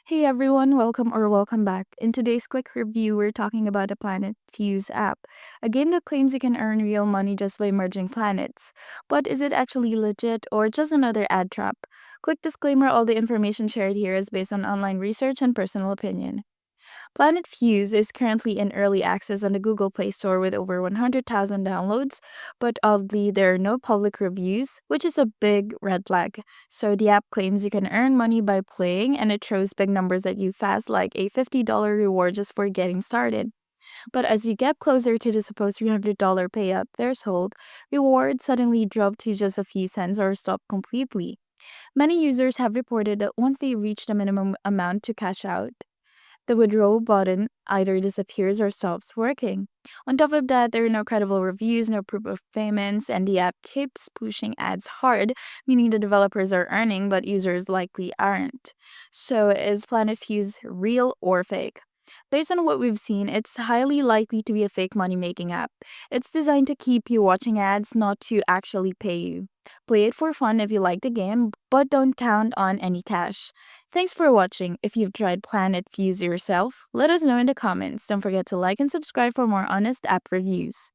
Hey everyone, welcome back. In today's quick review, we're talking about the Planet Fuse app, a game that claims you can earn real money just by merging planets. But is it actually legit or just another ad trap? Quick disclaimer, all the information shared here is based on online research and personal opinion. Planet Fuse is currently in early access on the Google Play Store with over 100,000 downloads, but oddly, there are no public reviews, which is a big red flag. So the app claims you can earn money by playing, and it throws big numbers at you fast, like a $50 reward just for getting started. But as you get closer to the supposed $300 payout threshold, rewards suddenly drop to just a few cents or stop completely. Many users have reported that once they reach the minimum amount to cash out, the withdraw button either disappears or stops working. On top of that, there are no credible reviews, no proof of payments, and the app keeps pushing ads hard, meaning the developers are earning, but users likely aren't. So, is Planet Fuse real or fake? Based on what we've seen, it's highly likely to be a fake money making app. It's designed to keep you watching ads, not to actually pay you. Play it for fun if you like the game, but don't count on any cash. Thanks for watching. If you've tried Planet Fuse yourself, let us know in the comments. Don't forget to like and subscribe for more honest app reviews.